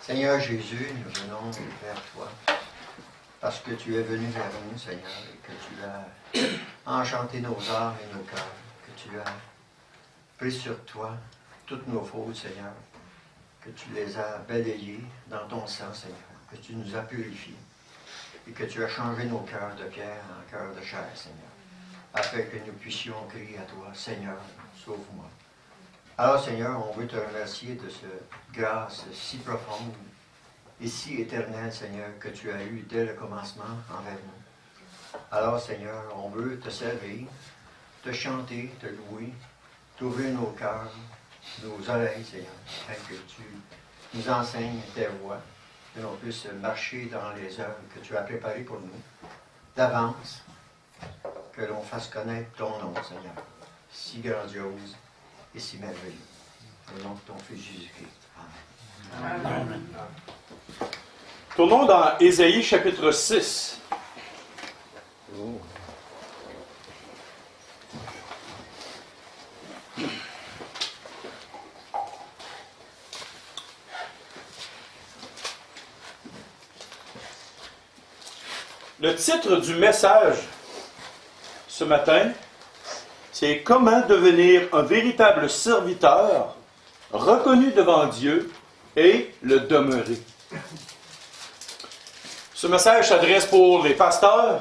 Seigneur Jésus, nous venons vers toi parce que tu es venu vers nous, Seigneur, et que tu as enchanté nos âmes et nos cœurs, que tu as pris sur toi toutes nos fautes, Seigneur, que tu les as balayées dans ton sang, Seigneur, que tu nous as purifiés et que tu as changé nos cœurs de pierre en cœurs de chair, Seigneur, afin que nous puissions crier à toi, Seigneur, sauve-moi. Alors, Seigneur, on veut te remercier de cette grâce si profonde et si éternelle, Seigneur, que tu as eue dès le commencement envers nous. Alors, Seigneur, on veut te servir, te chanter, te louer, t'ouvrir nos cœurs, nos oreilles, Seigneur, afin que tu nous enseignes tes voies, que l'on puisse marcher dans les œuvres que tu as préparées pour nous, d'avance, que l'on fasse connaître ton nom, Seigneur, si grandiose et si merveilleux. Au nom de ton Fils Jésus-Christ. Amen. Amen. Tournons dans Ésaïe chapitre 6. Le titre du message ce matin, c'est « Comment devenir un véritable serviteur, reconnu devant Dieu et le demeurer ». Ce message s'adresse pour les pasteurs.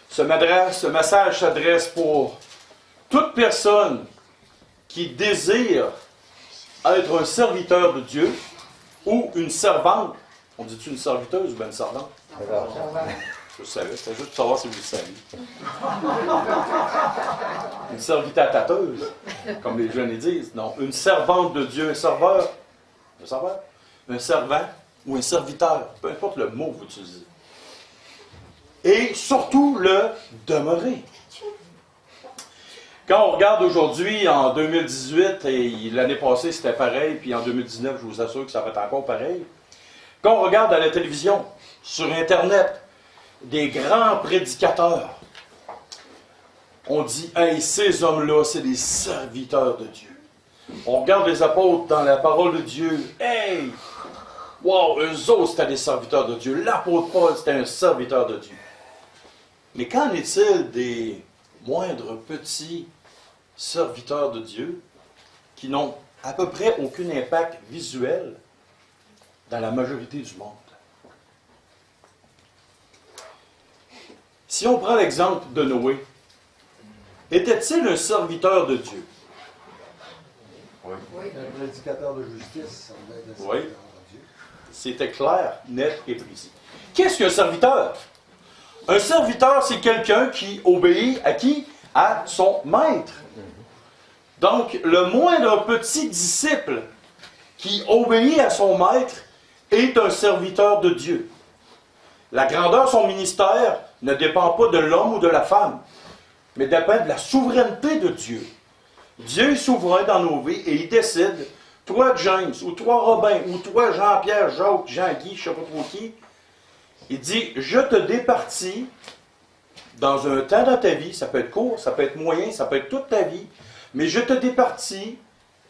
Ce message s'adresse pour toute personne qui désire être un serviteur de Dieu ou une servante. On dit-tu une serviteuse ou bien une servante? Je savais, c'était juste pour savoir si vous le saviez. Une servitateuse, comme les jeunes disent. Non, une servante de Dieu, un serveur, un servant ou un serviteur, peu importe le mot que vous utilisez. Et surtout le demeurer. Quand on regarde aujourd'hui, en 2018, et l'année passée c'était pareil, puis en 2019, je vous assure que ça va être encore pareil. Quand on regarde à la télévision, sur Internet, des grands prédicateurs, on dit, hey, ces hommes-là, c'est des serviteurs de Dieu. On regarde les apôtres dans la parole de Dieu, hey, wow, eux autres, c'était des serviteurs de Dieu. L'apôtre Paul, c'était un serviteur de Dieu. Mais qu'en est-il des moindres petits serviteurs de Dieu qui n'ont à peu près aucun impact visuel dans la majorité du monde? Si on prend l'exemple de Noé, était-il un serviteur de Dieu? Oui. Un prédicateur de justice. Oui. C'était clair, net et précis. Qu'est-ce qu'un serviteur? Un serviteur, c'est quelqu'un qui obéit à qui? À son maître. Donc, le moindre petit disciple qui obéit à son maître est un serviteur de Dieu. La grandeur de son ministère ne dépend pas de l'homme ou de la femme, mais dépend de la souveraineté de Dieu. Dieu est souverain dans nos vies et il décide, toi James, ou toi Robin, ou toi Jean-Pierre, Jacques, Jean-Guy, je ne sais pas trop qui, il dit, je te départis dans un temps dans ta vie, ça peut être court, ça peut être moyen, ça peut être toute ta vie, mais je te départis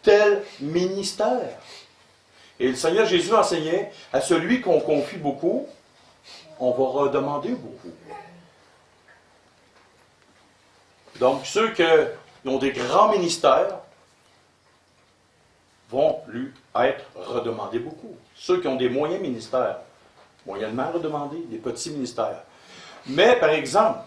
tel ministère. Et le Seigneur Jésus enseignait, à celui qu'on confie beaucoup, on va redemander beaucoup. Donc, ceux qui ont des grands ministères vont lui être redemandés beaucoup. Ceux qui ont des moyens ministères, moyennement redemandés, des petits ministères. Mais, par exemple,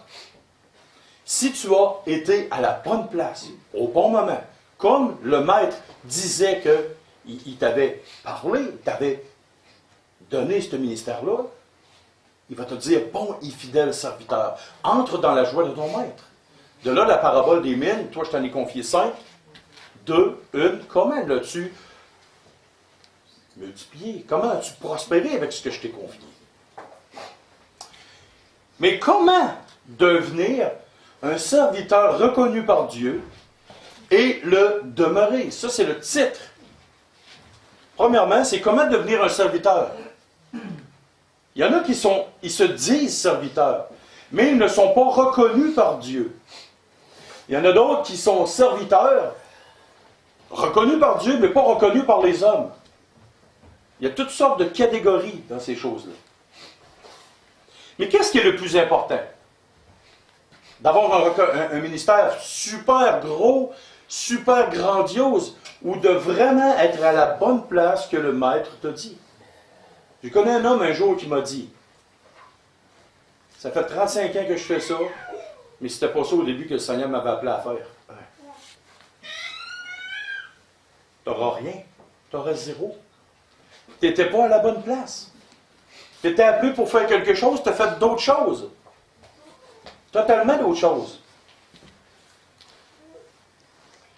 si tu as été à la bonne place, au bon moment, comme le maître disait qu'il t'avait parlé, il t'avait donné ce ministère-là, il va te dire, bon et fidèle serviteur, entre dans la joie de ton maître. De là, la parabole des mines, toi, je t'en ai confié 5, 2, 1, comment l'as-tu multiplié? Comment as-tu prospéré avec ce que je t'ai confié? Mais comment devenir un serviteur reconnu par Dieu et le demeurer? Ça, c'est le titre. Premièrement, c'est comment devenir un serviteur. Il y en a qui se disent serviteurs, mais ils ne sont pas reconnus par Dieu. Il y en a d'autres qui sont serviteurs, reconnus par Dieu, mais pas reconnus par les hommes. Il y a toutes sortes de catégories dans ces choses-là. Mais qu'est-ce qui est le plus important? D'avoir un ministère super gros, super grandiose, ou de vraiment être à la bonne place que le maître t'a dit. Je connais un homme un jour qui m'a dit, ça fait 35 ans que je fais ça, mais c'était pas ça au début que le Seigneur m'avait appelé à faire. T'auras rien, t'auras zéro. T'étais pas à la bonne place. T'étais appelé pour faire quelque chose, t'as fait d'autres choses. Totalement d'autres choses.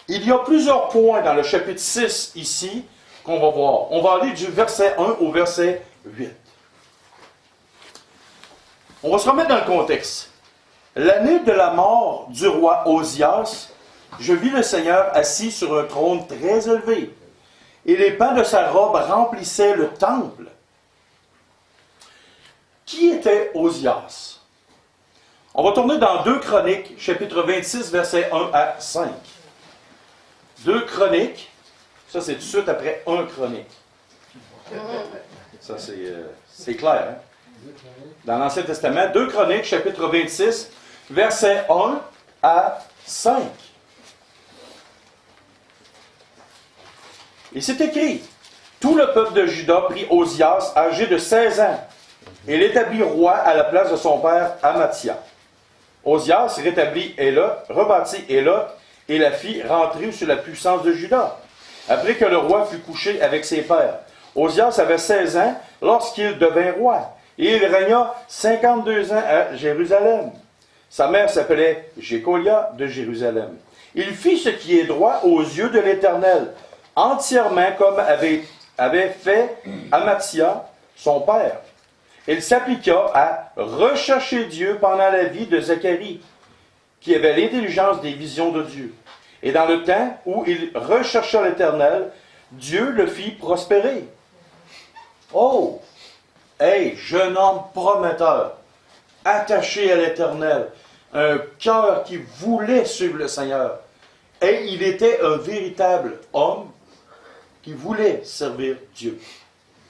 Il y a plusieurs points dans le chapitre 6 ici qu'on va voir. On va aller du verset 1 au verset 8. On va se remettre dans le contexte. L'année de la mort du roi Osias, je vis le Seigneur assis sur un trône très élevé, et les pans de sa robe remplissaient le temple. Qui était Osias? On va tourner dans 2 Chroniques, chapitre 26, versets 1 à 5. 2 Chroniques, ça c'est tout de suite après 1 Chronique. Ça c'est clair. Hein? Dans l'Ancien Testament, 2 Chroniques, chapitre 26, versets 1 à 5. Et c'est écrit, tout le peuple de Juda prit Osias, âgé de 16 ans, et l'établit roi à la place de son père Amathia. Osias rétablit Élot, rebâtit Élot, et la fit rentrer sous la puissance de Juda, après que le roi fut couché avec ses pères. Osias avait 16 ans lorsqu'il devint roi, et il régna 52 ans à Jérusalem. Sa mère s'appelait Jécolia de Jérusalem. Il fit ce qui est droit aux yeux de l'Éternel, entièrement comme avait fait Amathia, son père. Il s'appliqua à rechercher Dieu pendant la vie de Zacharie, qui avait l'intelligence des visions de Dieu. Et dans le temps où il rechercha l'Éternel, Dieu le fit prospérer. Oh! Hey, jeune homme prometteur, attaché à l'Éternel, un cœur qui voulait suivre le Seigneur. Et il était un véritable homme qui voulait servir Dieu.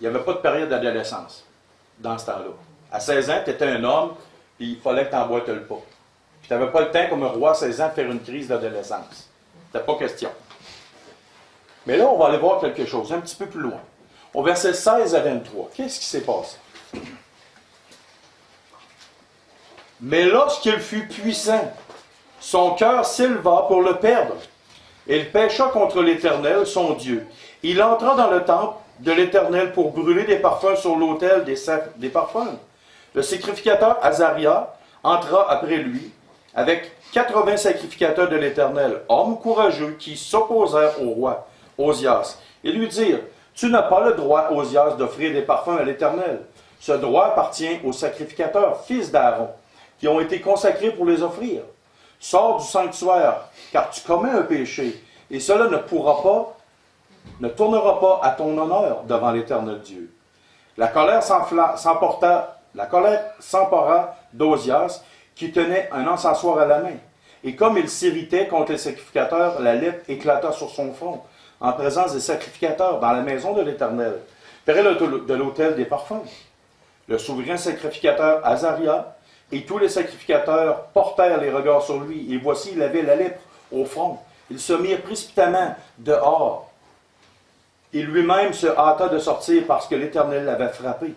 Il n'y avait pas de période d'adolescence dans ce temps-là. À 16 ans, tu étais un homme, puis il fallait que tu emboîtes le pas. Puis tu n'avais pas le temps, comme un roi à 16 ans, de faire une crise d'adolescence. C'était pas question. Mais là, on va aller voir quelque chose un petit peu plus loin. Au verset 16 à 23, qu'est-ce qui s'est passé? Mais lorsqu'il fut puissant, son cœur s'éleva pour le perdre. Il pécha contre l'Éternel, son Dieu. Il entra dans le temple de l'Éternel pour brûler des parfums sur l'autel des parfums. Le sacrificateur Azaria entra après lui, avec 80 sacrificateurs de l'Éternel, hommes courageux qui s'opposèrent au roi Osias, et lui dirent, « Tu n'as pas le droit, Osias, d'offrir des parfums à l'Éternel. Ce droit appartient aux sacrificateurs, fils d'Aaron, qui ont été consacrés pour les offrir. Sors du sanctuaire, car tu commets un péché, et cela ne tournera pas à ton honneur devant l'Éternel Dieu. » La colère s'empara d'Osias, qui tenait un encensoir à la main. Et comme il s'irritait contre les sacrificateurs, la lèpre éclata sur son front, en présence des sacrificateurs, dans la maison de l'Éternel, près de l'autel des parfums. Le souverain sacrificateur Azaria et tous les sacrificateurs portèrent les regards sur lui, et voici, il avait la lèpre au front. Ils se mirent précipitamment dehors. Et lui-même se hâta de sortir parce que l'Éternel l'avait frappé.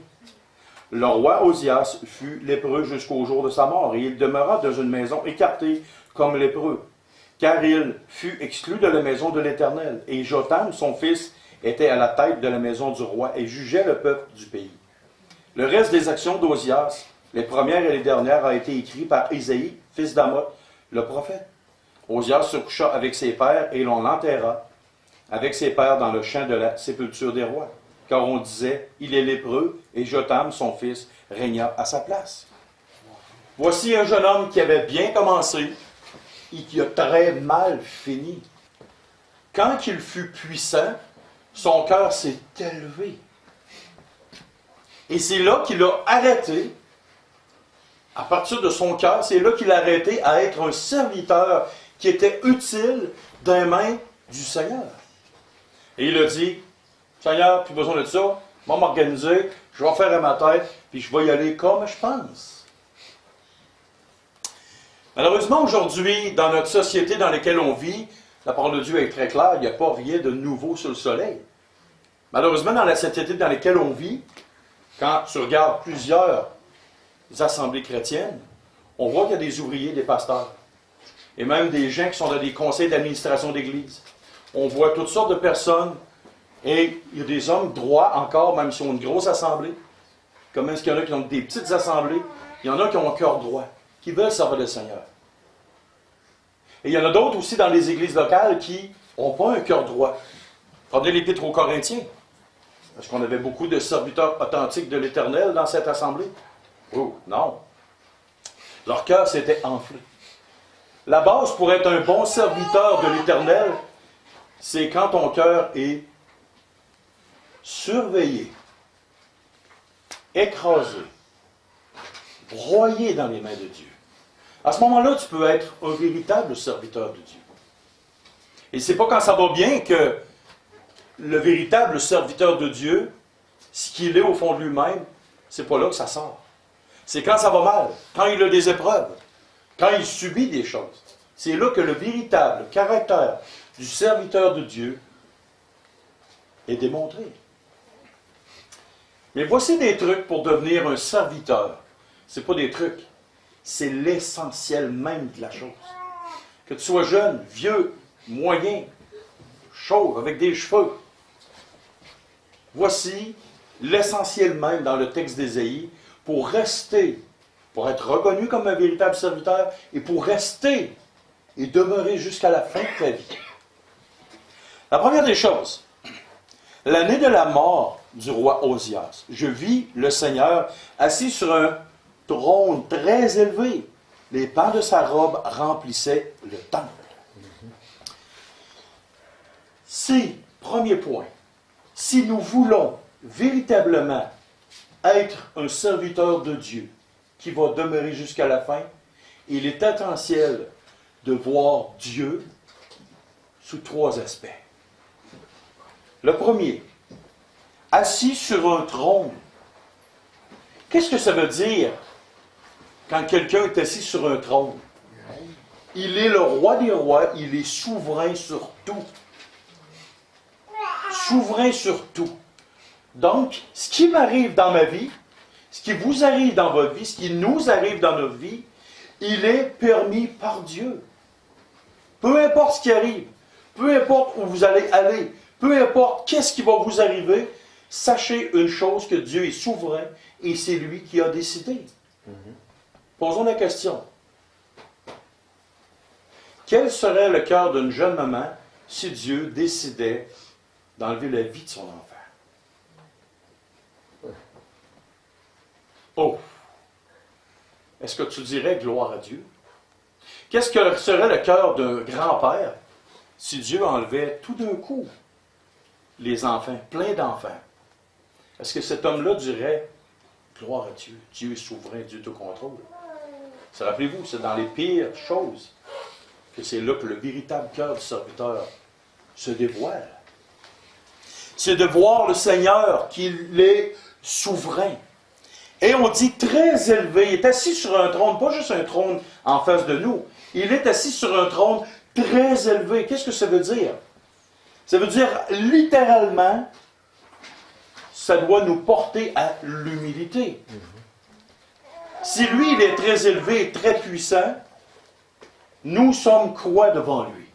Le roi Osias fut lépreux jusqu'au jour de sa mort, et il demeura dans une maison écartée comme lépreux, car il fut exclu de la maison de l'Éternel. Et Jotam, son fils, était à la tête de la maison du roi et jugeait le peuple du pays. Le reste des actions d'Osias, les premières et les dernières, a été écrit par Isaïe, fils d'Amoth, le prophète. Osias se coucha avec ses pères et l'on l'enterra avec ses pères dans le champ de la sépulture des rois. Car on disait, il est lépreux, et Jotam, son fils, régna à sa place. Voici un jeune homme qui avait bien commencé et qui a très mal fini. Quand il fut puissant, son cœur s'est élevé. Et c'est là qu'il a arrêté, à partir de son cœur, c'est là qu'il a arrêté à être un serviteur qui était utile dans les mains du Seigneur. Et il a dit, Seigneur, plus besoin de ça, Je vais m'organiser, je vais faire à ma tête, puis je vais y aller comme je pense. Malheureusement, aujourd'hui, dans notre société dans laquelle on vit, la parole de Dieu est très claire, il n'y a pas rien de nouveau sous le soleil. Malheureusement, dans la société dans laquelle on vit, quand tu regardes plusieurs assemblées chrétiennes, on voit qu'il y a des ouvriers, des pasteurs, et même des gens qui sont dans des conseils d'administration d'église. On voit toutes sortes de personnes, et il y a des hommes droits encore, même si on a une grosse assemblée. Comme est-ce qu'il y en a qui ont des petites assemblées, il y en a qui ont un cœur droit, qui veulent servir le Seigneur. Et il y en a d'autres aussi dans les églises locales qui n'ont pas un cœur droit. Prenez l'Épître aux Corinthiens. Est-ce qu'on avait beaucoup de serviteurs authentiques de l'Éternel dans cette assemblée? Oh, non. Leur cœur s'était enflé. La base pour être un bon serviteur de l'Éternel, c'est quand ton cœur est surveillé, écrasé, broyé dans les mains de Dieu. À ce moment-là, tu peux être un véritable serviteur de Dieu. Et c'est pas quand ça va bien que le véritable serviteur de Dieu, ce qu'il est au fond de lui-même, c'est pas là que ça sort. C'est quand ça va mal, quand il a des épreuves, quand il subit des choses. C'est là que le véritable caractère du serviteur de Dieu est démontré. Mais voici des trucs pour devenir un serviteur. Ce n'est pas des trucs, c'est l'essentiel même de la chose. Que tu sois jeune, vieux, moyen, chauve, avec des cheveux. Voici l'essentiel même dans le texte d'Ésaïe pour rester, pour être reconnu comme un véritable serviteur et pour rester et demeurer jusqu'à la fin de ta vie. La première des choses, l'année de la mort du roi Osias, je vis le Seigneur assis sur un trône très élevé. Les pans de sa robe remplissaient le temple. Premier point, si nous voulons véritablement être un serviteur de Dieu qui va demeurer jusqu'à la fin, il est essentiel de voir Dieu sous 3 aspects. Le premier, assis sur un trône. Qu'est-ce que ça veut dire quand quelqu'un est assis sur un trône? Il est le roi des rois, il est souverain sur tout. Souverain sur tout. Donc, ce qui m'arrive dans ma vie, ce qui vous arrive dans votre vie, ce qui nous arrive dans notre vie, il est permis par Dieu. Peu importe ce qui arrive, peu importe où vous allez aller, peu importe qu'est-ce qui va vous arriver, sachez une chose, que Dieu est souverain et c'est lui qui a décidé. Posons la question. Quel serait le cœur d'une jeune maman si Dieu décidait d'enlever la vie de son enfant? Oh! Est-ce que tu dirais gloire à Dieu? Qu'est-ce que serait le cœur d'un grand-père si Dieu enlevait tout d'un coup les enfants, plein d'enfants? Est-ce que cet homme-là dirait gloire à Dieu, Dieu est souverain, Dieu te contrôle? Ça, rappelez-vous, c'est dans les pires choses que c'est là que le véritable cœur du serviteur se dévoile. C'est de voir le Seigneur qu'il est souverain. Et on dit très élevé, il est assis sur un trône, pas juste un trône en face de nous, il est assis sur un trône très élevé. Qu'est-ce que ça veut dire? Ça veut dire littéralement, ça doit nous porter à l'humilité. Si lui, il est très élevé et très puissant, nous sommes quoi devant lui?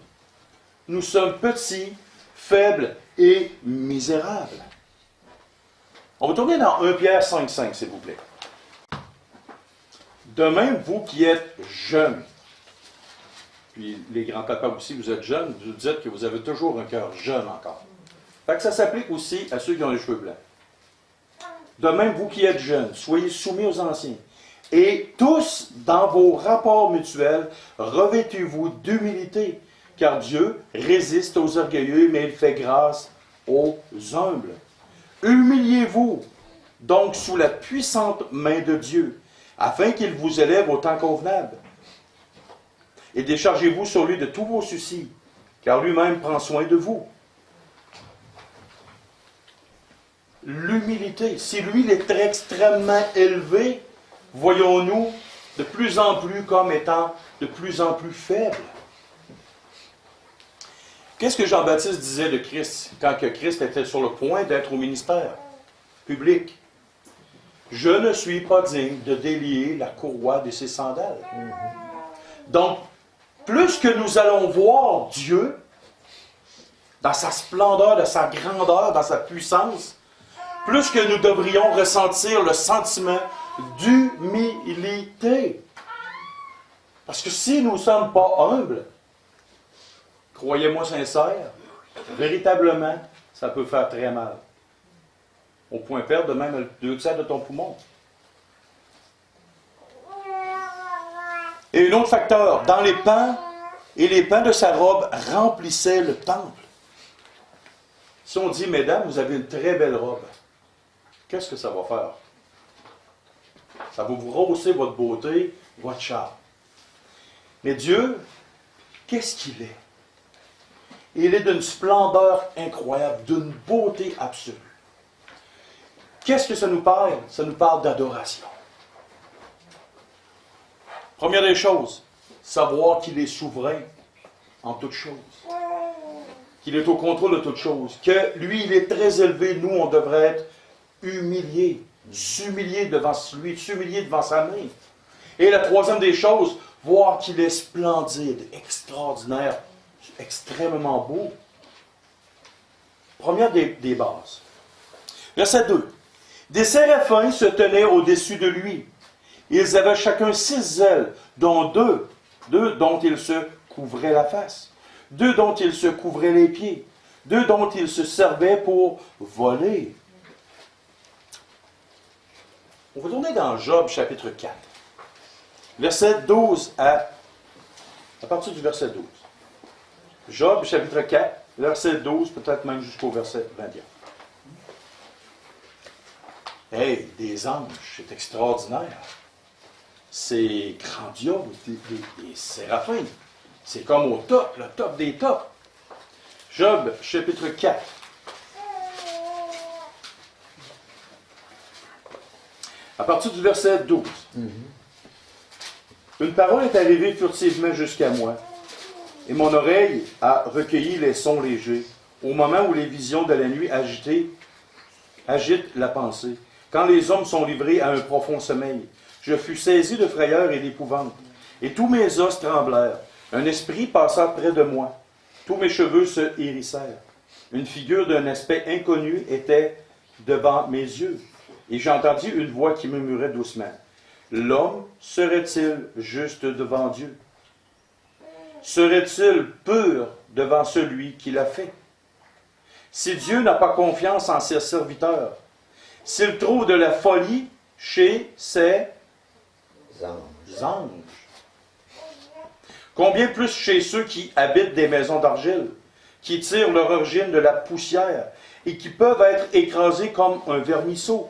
Nous sommes petits, faibles et misérables. On va tourner dans 1 Pierre 5,5, s'il vous plaît. De même, vous qui êtes jeunes, puis les grands-papas aussi, vous êtes jeunes, vous dites que vous avez toujours un cœur jeune encore. Fait que ça s'applique aussi à ceux qui ont les cheveux blancs. De même, vous qui êtes jeunes, soyez soumis aux anciens. Et tous, dans vos rapports mutuels, revêtez-vous d'humilité, car Dieu résiste aux orgueilleux, mais il fait grâce aux humbles. Humiliez-vous donc sous la puissante main de Dieu, afin qu'il vous élève au temps convenable. Et déchargez-vous sur lui de tous vos soucis, car lui-même prend soin de vous. l'humilité. Si lui, il est très extrêmement élevé, voyons-nous de plus en plus comme étant de plus en plus faible. Qu'est-ce que Jean-Baptiste disait de Christ quand que Christ était sur le point d'être au ministère public? Je ne suis pas digne de délier la courroie de ses sandales. Donc, plus que nous allons voir Dieu dans sa splendeur, dans sa grandeur, dans sa puissance, plus que nous devrions ressentir le sentiment d'humilité. Parce que si nous ne sommes pas humbles, croyez-moi sincère, véritablement, ça peut faire très mal. Au point de perdre de même 2 tiers de ton poumon. Et un autre facteur, dans les pans, et les pans de sa robe remplissaient le temple. Si on dit, mesdames, vous avez une très belle robe, qu'est-ce que ça va faire? Ça va vous rehausser votre beauté, votre charme. Mais Dieu, qu'est-ce qu'il est? Il est d'une splendeur incroyable, d'une beauté absolue. Qu'est-ce que ça nous parle? Ça nous parle d'adoration. Première des choses, savoir qu'il est souverain en toutes choses. Qu'il est au contrôle de toutes choses. Que lui, il est très élevé. Nous, on devrait être humiliés. S'humilier devant lui, s'humilier devant sa main. Et la troisième des choses, voir qu'il est splendide, extraordinaire, extrêmement beau. Première des bases. Verset 2. Des séraphins se tenaient au-dessus de lui. Ils avaient chacun 6 ailes, dont deux dont ils se couvraient la face, 2 dont ils se couvraient les pieds, 2 dont ils se servaient pour voler. On va tourner dans Job chapitre 4. Verset 12 à partir du verset 12. Job chapitre 4, verset 12, peut-être même jusqu'au verset 21. Hey, des anges, c'est extraordinaire. C'est grandiose, des séraphins. C'est comme au top, le top des tops. Job chapitre 4. À partir du verset 12. Une parole est arrivée furtivement jusqu'à moi, et mon oreille a recueilli les sons légers, au moment où les visions de la nuit agitent la pensée, quand les hommes sont livrés à un profond sommeil. Je fus saisi de frayeur et d'épouvante, et tous mes os tremblèrent. Un esprit passa près de moi. Tous mes cheveux se hérissèrent. Une figure d'un aspect inconnu était devant mes yeux, et j'entendis une voix qui murmurait doucement. L'homme serait-il juste devant Dieu? Serait-il pur devant celui qui l'a fait? Si Dieu n'a pas confiance en ses serviteurs, s'il trouve de la folie chez ses anges, combien plus chez ceux qui habitent des maisons d'argile, qui tirent leur origine de la poussière et qui peuvent être écrasés comme un vermisseau.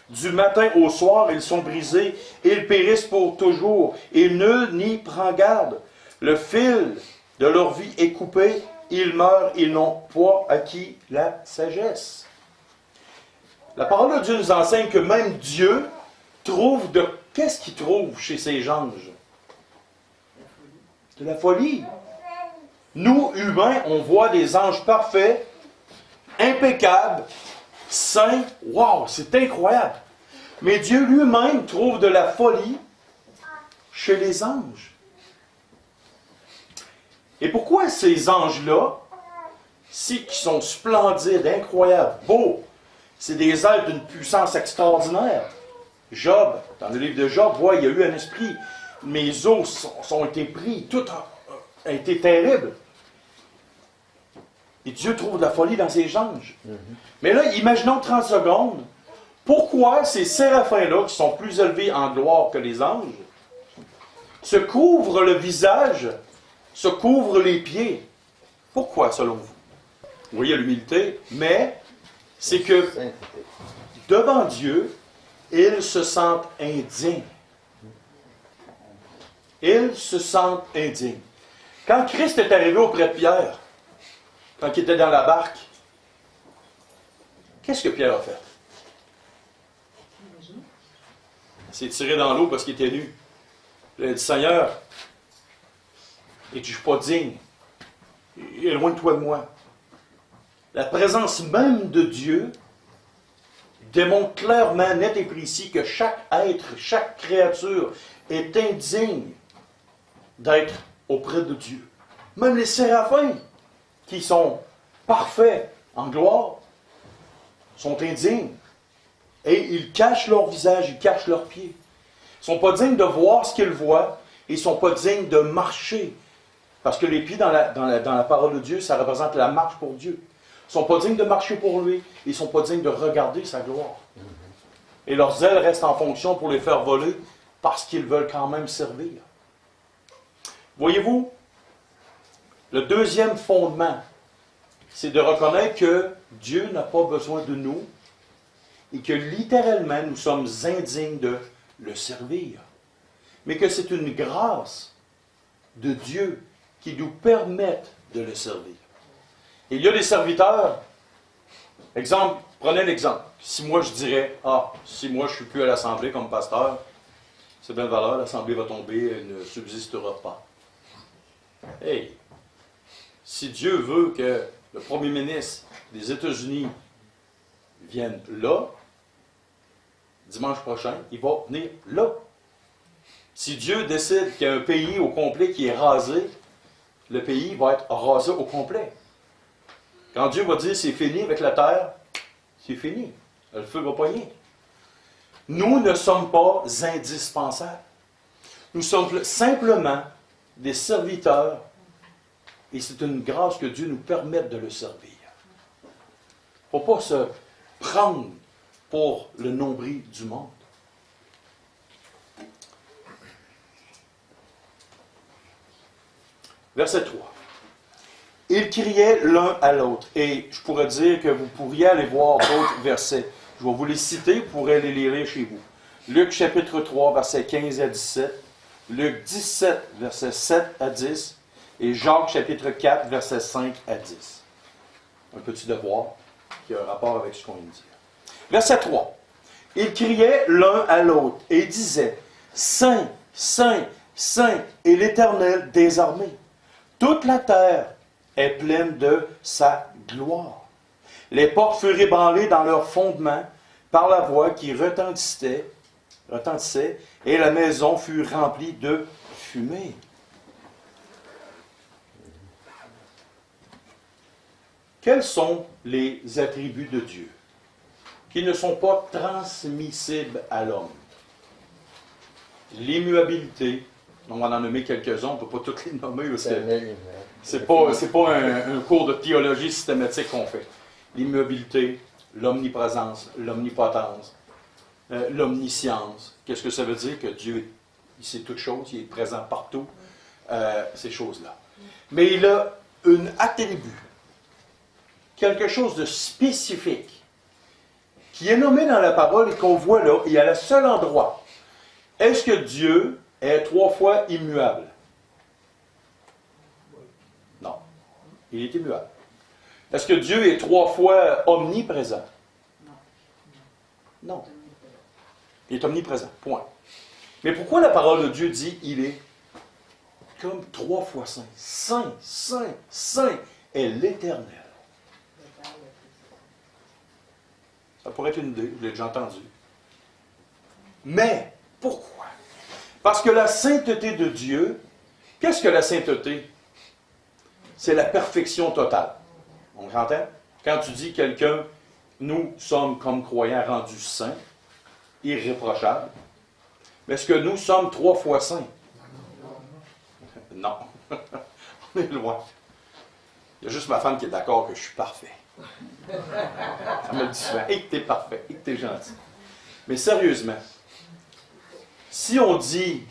Du matin au soir, ils sont brisés, ils périssent pour toujours, et nul n'y prend garde. Le fil de leur vie est coupé, ils meurent, ils n'ont pas acquis la sagesse. La parole de Dieu nous enseigne que même Dieu trouve de... Qu'est-ce qu'il trouve chez ses anges? De la folie. Nous, humains, on voit des anges parfaits, impeccables, saints. Wow, c'est incroyable. Mais Dieu lui-même trouve de la folie chez les anges. Et pourquoi ces anges-là, qui sont splendides, incroyables, beaux, c'est des êtres d'une puissance extraordinaire. Job, dans le livre de Job, voit, il y a eu un esprit. Mes os ont été pris, tout a été terrible. Et Dieu trouve de la folie dans ses anges. Mais là, imaginons 30 secondes, pourquoi ces séraphins-là, qui sont plus élevés en gloire que les anges, se couvrent le visage, se couvrent les pieds? Pourquoi, selon vous? Vous voyez l'humilité, mais c'est que devant Dieu, ils se sentent indignes. Ils se sentent indignes. Quand Christ est arrivé auprès de Pierre, quand il était dans la barque, qu'est-ce que Pierre a fait? s'est tiré dans l'eau parce qu'il était nu. Il a dit, Seigneur, et je ne suis pas digne. Éloigne-toi de moi. La présence même de Dieu démontre clairement, net et précis, que chaque être, chaque créature est indigne d'être auprès de Dieu. Même les séraphins, qui sont parfaits en gloire, sont indignes. Et ils cachent leur visage, ils cachent leurs pieds. Ils ne sont pas dignes de voir ce qu'ils voient, et ils ne sont pas dignes de marcher. Parce que les pieds dans la parole de Dieu, ça représente la marche pour Dieu. Ils ne sont pas dignes de marcher pour lui, ils ne sont pas dignes de regarder sa gloire. Et leurs ailes restent en fonction pour les faire voler, parce qu'ils veulent quand même servir. Voyez-vous, le deuxième fondement, c'est de reconnaître que Dieu n'a pas besoin de nous et que littéralement, nous sommes indignes de le servir. Mais que c'est une grâce de Dieu qui nous permet de le servir. Et il y a des serviteurs, exemple, prenez l'exemple. Si moi je dirais, si moi je ne suis plus à l'Assemblée comme pasteur, c'est bien de valeur, l'Assemblée va tomber, elle ne subsistera pas. Hey, si Dieu veut que le premier ministre des États-Unis vienne là, dimanche prochain, il va venir là. Si Dieu décide qu'il y a un pays au complet qui est rasé, le pays va être rasé au complet. Quand Dieu va dire c'est fini avec la terre, c'est fini. Le feu va pogner. Nous ne sommes pas indispensables. Nous sommes simplement des serviteurs et c'est une grâce que Dieu nous permette de le servir. Il ne faut pas se prendre pour le nombril du monde. Verset 3. Ils criaient l'un à l'autre. Et je pourrais dire que vous pourriez aller voir d'autres versets. Je vais vous les citer, vous pourrez les lire chez vous. Luc chapitre 3, versets 15 à 17. Luc 17, versets 7 à 10. Et Jacques chapitre 4, versets 5 à 10. Un petit devoir qui a un rapport avec ce qu'on vient de dire. Verset 3. Ils criaient l'un à l'autre et disaient, Saint, Saint, Saint est l'Éternel des armées. Toute la terre est pleine de sa gloire. Les portes furent ébranlées dans leur fondement par la voix qui retentissait, et la maison fut remplie de fumée. Quels sont les attributs de Dieu qui ne sont pas transmissibles à l'homme? L'immuabilité, on va en nommer quelques-uns, on ne peut pas toutes les nommer parce que c'est pas un cours de théologie systématique qu'on fait. L'immuabilité, l'omniprésence, l'omnipotence, l'omniscience. Qu'est-ce que ça veut dire? Que Dieu, il sait toutes choses, il est présent partout, ces choses-là. Mais il a un attribut, quelque chose de spécifique, qui est nommé dans la parole et qu'on voit là, et à le seul endroit. Est-ce que Dieu est 3 fois immuable? Non. Il est immuable. Est-ce que Dieu est 3 fois omniprésent? Non. Il est omniprésent. Point. Mais pourquoi la parole de Dieu dit il est comme 3 fois saint? Saint, saint, saint est l'Éternel. Ça pourrait être une idée, vous l'avez déjà entendu. Mais, pourquoi? Parce que la sainteté de Dieu, qu'est-ce que la sainteté? C'est la perfection totale. On entend? Quand tu dis quelqu'un, nous sommes comme croyants rendus saints, irréprochables, mais est-ce que nous sommes 3 fois saints? Non. On est loin. Il y a juste ma femme qui est d'accord que je suis parfait. Ça me le dit souvent. Et que tu es parfait, et que tu es gentil. Mais sérieusement, si on dit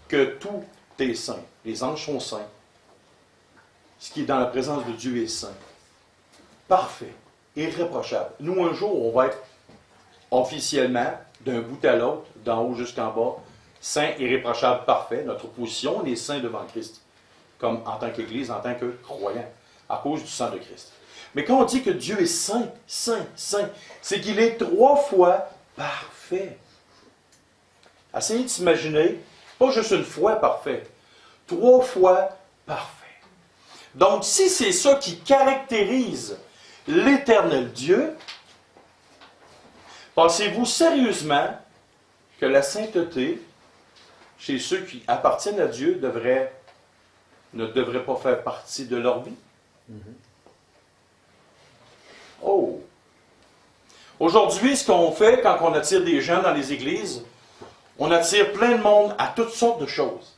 que tout est saint, les anges sont saints, ce qui est dans la présence de Dieu est saint, parfait, irréprochable. Nous, un jour, on va être officiellement, d'un bout à l'autre, d'en haut jusqu'en bas, saint, irréprochable, parfait. Notre position, on est saint devant Christ, comme en tant qu'Église, en tant que croyant, à cause du sang de Christ. Mais quand on dit que Dieu est saint, saint, saint, c'est qu'il est 3 fois parfait. Essayez de s'imaginer, pas juste une fois parfait, 3 fois parfait. Donc, si c'est ça qui caractérise l'Éternel Dieu, pensez-vous sérieusement que la sainteté, chez ceux qui appartiennent à Dieu, ne devrait pas faire partie de leur vie? Oh! Aujourd'hui, ce qu'on fait quand on attire des gens dans les églises, on attire plein de monde à toutes sortes de choses.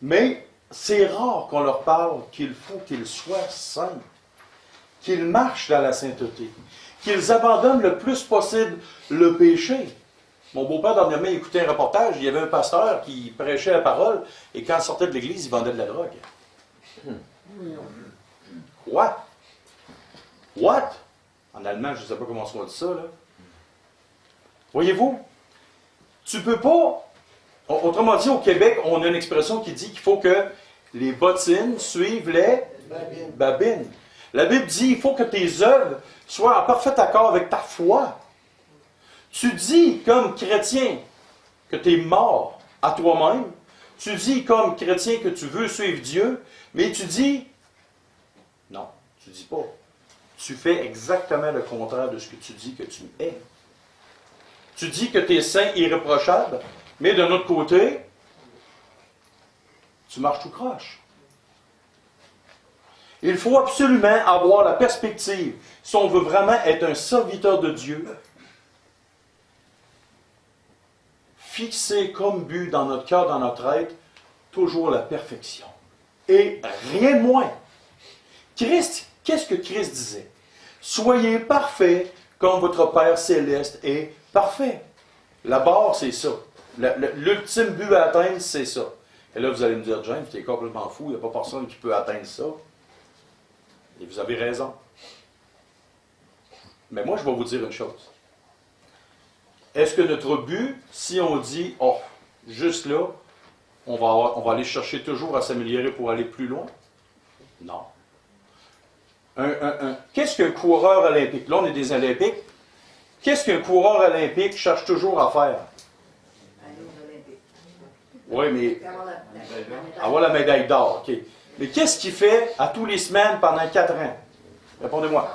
Mais c'est rare qu'on leur parle qu'il faut qu'ils soient saints, qu'ils marchent dans la sainteté, qu'ils abandonnent le plus possible le péché. Mon beau-père, dernièrement, écoutait un reportage, il y avait un pasteur qui prêchait la parole, et quand il sortait de l'église, il vendait de la drogue. What? What? En allemand, je ne sais pas comment on dit ça, là. Voyez-vous, tu peux pas... Autrement dit, au Québec, on a une expression qui dit qu'il faut que les bottines suivent les babines. La Bible dit qu'il faut que tes œuvres soient en parfait accord avec ta foi. Tu dis comme chrétien que tu es mort à toi-même. Tu dis comme chrétien que tu veux suivre Dieu, mais tu dis... Non, tu dis pas. Tu fais exactement le contraire de ce que tu dis que tu es. Tu dis que tu es saint irréprochable, mais d'un autre côté, tu marches tout croche. Il faut absolument avoir la perspective, si on veut vraiment être un serviteur de Dieu, fixer comme but dans notre cœur, dans notre être, toujours la perfection. Et rien de moins. Christ, qu'est-ce que Christ disait? Soyez parfaits comme votre Père céleste est parfait. La barre, c'est ça. L'ultime but à atteindre, c'est ça. Et là, vous allez me dire, James, tu es complètement fou, il n'y a pas personne qui peut atteindre ça. Et vous avez raison. Mais moi, je vais vous dire une chose. Est-ce que notre but, si on dit, oh, juste là, on va aller chercher toujours à s'améliorer pour aller plus loin? Non. Qu'est-ce qu'un coureur olympique? Là, on est des Olympiques. Qu'est-ce qu'un coureur olympique cherche toujours à faire? Oui, mais... avoir la médaille d'or, OK. Mais qu'est-ce qu'il fait à tous les semaines pendant 4 ans? Répondez-moi.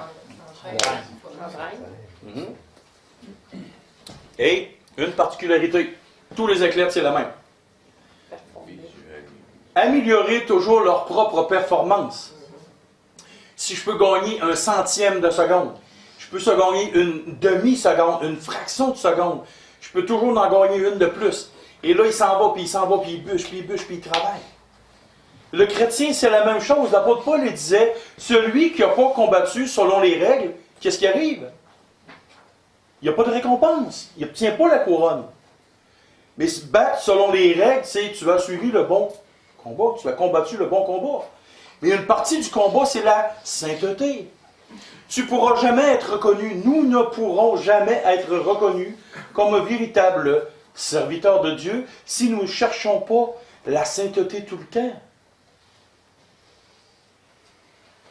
Et une particularité. Tous les athlètes, c'est la même. Améliorer toujours leur propre performance. Si je peux gagner 1/100 de seconde, je peux se gagner une demi-seconde, une fraction de seconde, je peux toujours en gagner une de plus. Et là, il s'en va, puis il bûche, puis il travaille. Le chrétien, c'est la même chose. L'apôtre Paul il disait, celui qui n'a pas combattu selon les règles, qu'est-ce qui arrive? Il n'y a pas de récompense. Il n'obtient pas la couronne. Mais se battre selon les règles, c'est tu as suivi le bon combat, tu as combattu le bon combat. Mais une partie du combat, c'est la sainteté. Tu ne pourras jamais être reconnu, nous ne pourrons jamais être reconnus comme un véritable serviteur de Dieu si nous ne cherchons pas la sainteté tout le temps.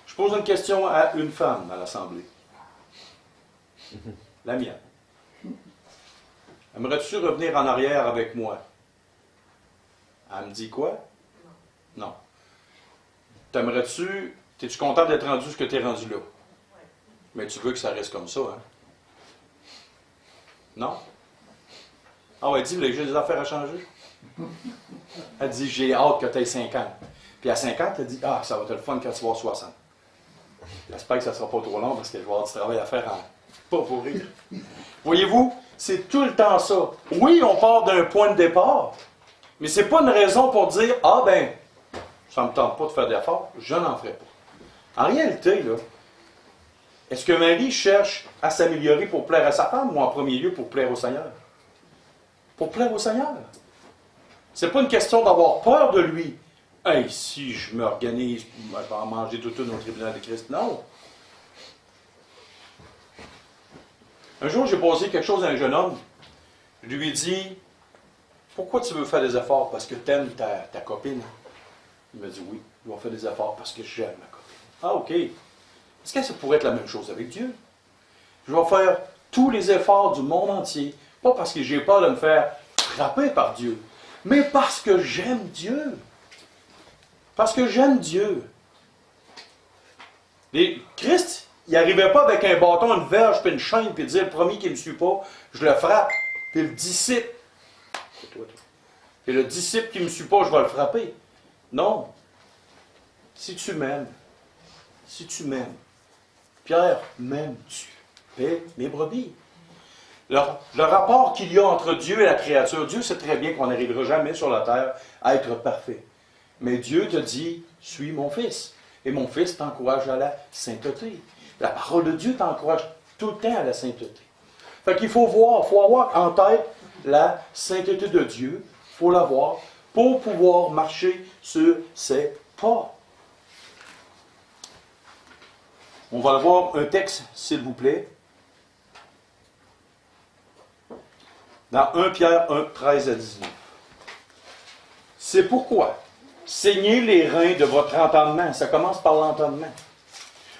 Je pose une question à une femme à l'Assemblée. La mienne. Aimerais-tu revenir en arrière avec moi? Elle me dit quoi? Non. T'es-tu content d'être rendu ce que tu es rendu là? Mais tu veux que ça reste comme ça, hein? Non? Ah ouais, dis-le, j'ai des affaires à changer. Elle dit, j'ai hâte que tu aies 50. Puis à 50, elle dit, ah, ça va être le fun quand tu vas avoir 60. J'espère que ça ne sera pas trop long parce que je vais avoir du travail à faire pas pour rire. Voyez-vous, c'est tout le temps ça. Oui, on part d'un point de départ, mais ce n'est pas une raison pour dire, ah ben, ça ne me tente pas de faire d'efforts, je n'en ferai pas. En réalité, là, est-ce que Marie cherche à s'améliorer pour plaire à sa femme ou en premier lieu pour plaire au Seigneur? Pour plaire au Seigneur. Ce n'est pas une question d'avoir peur de lui. Hey, si je m'organise, je vais en manger tout au tribunal de Christ. Non. Un jour, j'ai posé quelque chose à un jeune homme. Je lui ai dit, pourquoi tu veux faire des efforts? Parce que tu aimes ta copine. Il m'a dit, oui, je vais faire des efforts parce que j'aime ma copine. Ah, OK. Est-ce que ça pourrait être la même chose avec Dieu? Je vais faire tous les efforts du monde entier Pas parce que j'ai peur de me faire frapper par Dieu, mais parce que j'aime Dieu. Parce que j'aime Dieu. Et Christ, il n'arrivait pas avec un bâton, une verge, puis une chaîne, puis dire, le premier qui ne me suit pas, je le frappe. Puis le disciple, et le disciple qui ne me suit pas, je vais le frapper. Non. Si tu m'aimes, Pierre, m'aimes-tu? Paix mes brebis. Le rapport qu'il y a entre Dieu et la créature, Dieu sait très bien qu'on n'arrivera jamais sur la terre à être parfait. Mais Dieu te dit, suis mon fils. Et mon fils t'encourage à la sainteté. La parole de Dieu t'encourage tout le temps à la sainteté. Fait qu'il faut avoir en tête la sainteté de Dieu. Il faut l'avoir pour pouvoir marcher sur ses pas. On va avoir un texte, s'il vous plaît. Dans 1 Pierre 1, 13 à 19. C'est pourquoi, saignez les reins de votre entendement. Ça commence par l'entendement.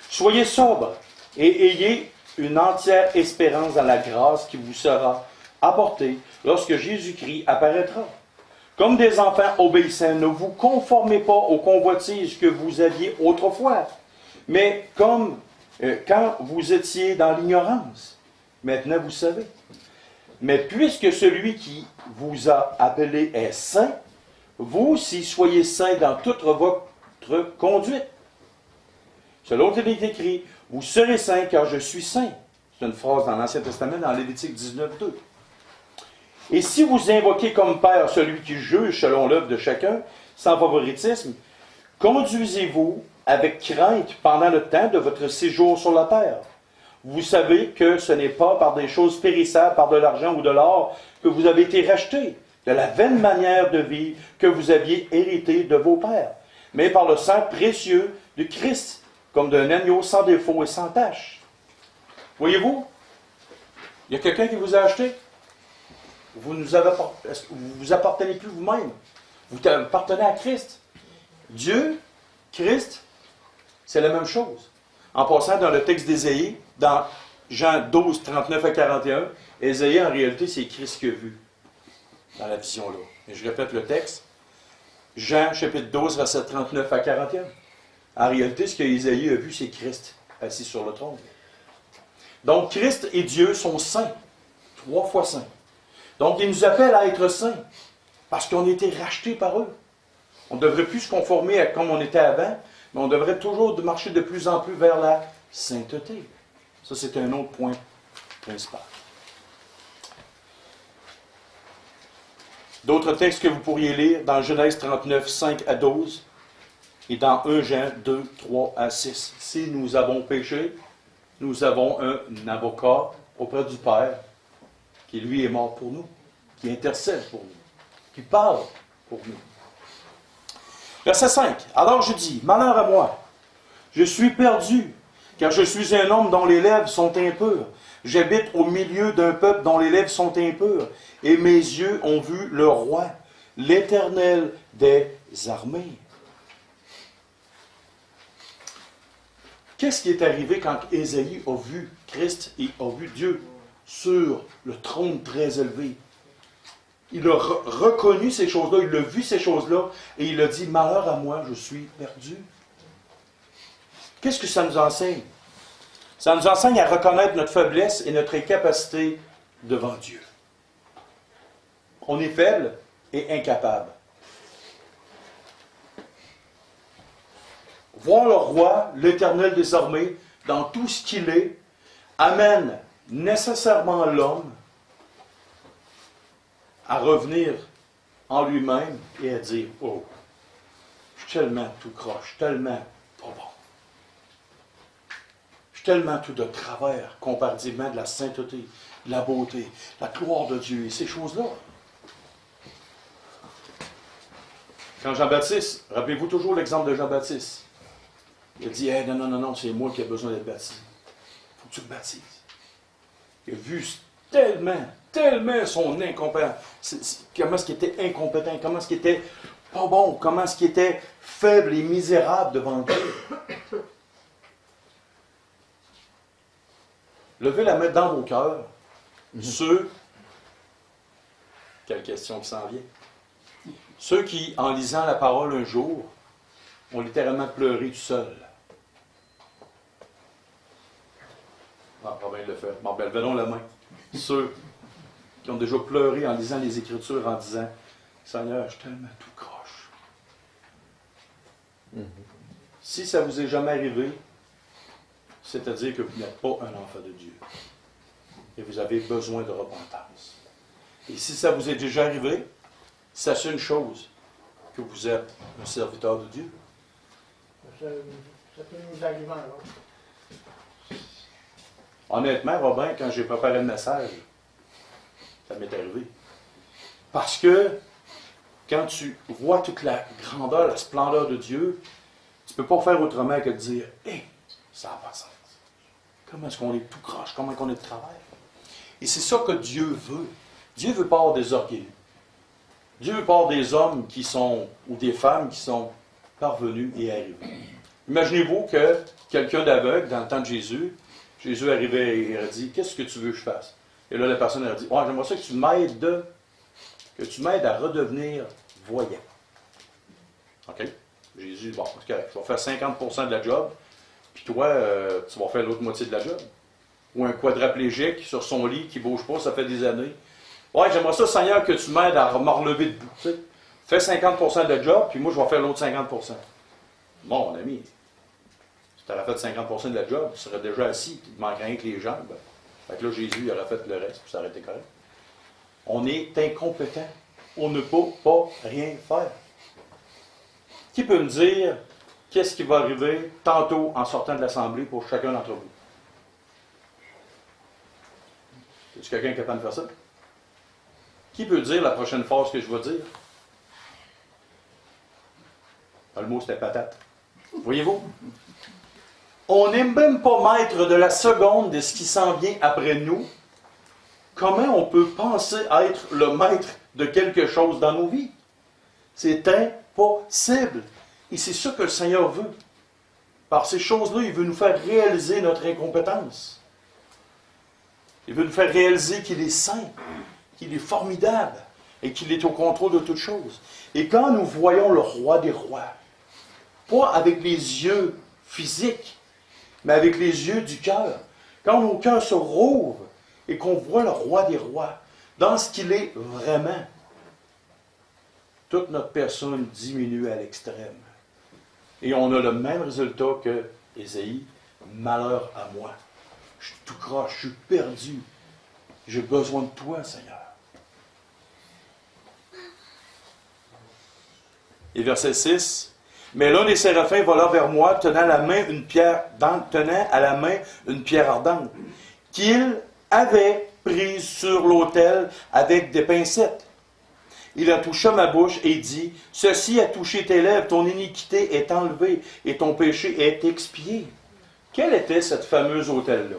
Soyez sobres et ayez une entière espérance dans la grâce qui vous sera apportée lorsque Jésus-Christ apparaîtra. Comme des enfants obéissants, ne vous conformez pas aux convoitises que vous aviez autrefois, mais comme quand vous étiez dans l'ignorance. Maintenant, vous savez. Mais puisque celui qui vous a appelé est saint, vous aussi soyez saints dans toute votre conduite. Selon qu'il est écrit, vous serez saints car je suis saint. C'est une phrase dans l'Ancien Testament, dans Lévitique 19, 2. Et si vous invoquez comme Père celui qui juge selon l'œuvre de chacun, sans favoritisme, conduisez-vous avec crainte pendant le temps de votre séjour sur la terre. Vous savez que ce n'est pas par des choses périssables, par de l'argent ou de l'or, que vous avez été rachetés, de la vaine manière de vivre que vous aviez hérité de vos pères, mais par le sang précieux de Christ, comme d'un agneau sans défaut et sans tache. Voyez-vous, il y a quelqu'un qui vous a acheté. Vous vous appartenez plus vous-même. Vous appartenez à Christ. Dieu, Christ, c'est la même chose. En passant dans le texte d'Ésaïe, dans Jean 12, 39 à 41, Ésaïe, en réalité, c'est Christ qui a vu dans la vision-là. Et je répète le texte. Jean, chapitre 12, verset 39 à 41. En réalité, ce qu'Ésaïe a vu, c'est Christ assis sur le trône. Donc, Christ et Dieu sont saints. 3 fois saints. Donc, il nous appelle à être saints. Parce qu'on a été rachetés par eux. On ne devrait plus se conformer à comme on était avant, mais on devrait toujours marcher de plus en plus vers la sainteté. Ça, c'est un autre point principal. D'autres textes que vous pourriez lire dans Genèse 39, 5 à 12 et dans 1 Jean 2, 3 à 6. Si nous avons péché, nous avons un avocat auprès du Père qui, lui, est mort pour nous, qui intercède pour nous, qui parle pour nous. Verset 5. Alors je dis, malheur à moi, je suis perdu, car je suis un homme dont les lèvres sont impures. J'habite au milieu d'un peuple dont les lèvres sont impures, et mes yeux ont vu le roi, l'Éternel des armées. Qu'est-ce qui est arrivé quand Ésaïe a vu Christ et a vu Dieu sur le trône très élevé? Il a reconnu ces choses-là, il a vu ces choses-là, et il a dit, malheur à moi, je suis perdu. Qu'est-ce que ça nous enseigne? Ça nous enseigne à reconnaître notre faiblesse et notre incapacité devant Dieu. On est faible et incapable. Voir le roi, l'Éternel des armées, dans tout ce qu'il est, amène nécessairement l'homme à revenir en lui-même et à dire, oh, je suis tellement tout croche, tellement pas bon. Je suis tellement tout de travers comparativement de la sainteté, de la beauté, la gloire de Dieu et ces choses-là. Quand Jean-Baptiste, rappelez-vous toujours l'exemple de Jean-Baptiste. Il a dit, hey, non, c'est moi qui ai besoin d'être baptisé. Il faut que tu te baptises. Il a vu tellement son incompétence. Comment est-ce qu'il était incompétent, comment est-ce qu'il était pas bon, comment est-ce qu'il était faible et misérable devant Dieu. Levez la main dans vos cœurs, ceux Quelle question qui s'en vient. Ceux qui, en lisant la parole un jour, ont littéralement pleuré tout seul. Ah, Robin le fait. Bon, ben, levons la main. Ceux qui ont déjà pleuré en lisant les Écritures, en disant « Seigneur, je suis tellement tout croche. » Si ça vous est jamais arrivé, c'est-à-dire que vous n'êtes pas un enfant de Dieu. Et vous avez besoin de repentance. Et si ça vous est déjà arrivé, sachez une chose, que vous êtes un serviteur de Dieu. Ça peut nous arriver alors. Honnêtement, Robin, quand j'ai préparé le message, ça m'est arrivé. Parce que quand tu vois toute la grandeur, la splendeur de Dieu, tu ne peux pas faire autrement que de dire « Hé, ça n'a pas de sens. Comment est-ce qu'on est tout croche? Comment est-ce qu'on est de travers? » Et c'est ça que Dieu veut. Dieu veut pas avoir des orgueilleux. Dieu veut pas avoir des hommes qui sont, ou des femmes qui sont parvenus et arrivés. Imaginez-vous que quelqu'un d'aveugle, dans le temps de Jésus arrivait et il a dit « Qu'est-ce que tu veux que je fasse? » Et là, la personne a dit « J'aimerais ça que tu m'aides à redevenir voyant. » OK? Jésus, bon, c'est correct. Tu vas faire 50% de la job, puis toi, tu vas faire l'autre moitié de la job. Ou un quadraplégique sur son lit qui ne bouge pas, ça fait des années. Ouais, j'aimerais ça, Seigneur, que tu m'aides à me relever debout. Tu sais. Fais 50% de la job, puis moi, je vais faire l'autre 50%. Bon, mon ami, si tu aurais fait 50% de la job, tu serais déjà assis, il te manquerait rien que les jambes. Fait que là, Jésus, il aurait fait le reste, puis ça aurait été correct. On est incompétent. On ne peut pas rien faire. Qui peut me dire qu'est-ce qui va arriver tantôt en sortant de l'Assemblée pour chacun d'entre vous? Est-ce quelqu'un qui est capable de faire ça? Qui peut dire la prochaine phrase que je vais dire? Le mot, c'était patate. Voyez-vous? On n'est même pas maître de la seconde de ce qui s'en vient après nous. Comment on peut penser être le maître de quelque chose dans nos vies? C'est impossible. Et c'est ça que le Seigneur veut. Par ces choses-là, il veut nous faire réaliser notre incompétence. Il veut nous faire réaliser qu'il est saint, qu'il est formidable et qu'il est au contrôle de toutes choses. Et quand nous voyons le roi des rois, pas avec les yeux physiques, mais avec les yeux du cœur, quand nos cœurs se rouvrent et qu'on voit le roi des rois dans ce qu'il est vraiment, toute notre personne diminue à l'extrême. Et on a le même résultat que Ésaïe, malheur à moi. Je suis tout croche, je suis perdu. J'ai besoin de toi, Seigneur. Et verset 6. Mais l'un des séraphins vola vers moi, tenant à la main une pierre ardente, qu'il avait prise sur l'autel avec des pincettes. Il a touché ma bouche et dit, « Ceci a touché tes lèvres, ton iniquité est enlevée et ton péché est expié. » Quel était cette fameuse autel-là?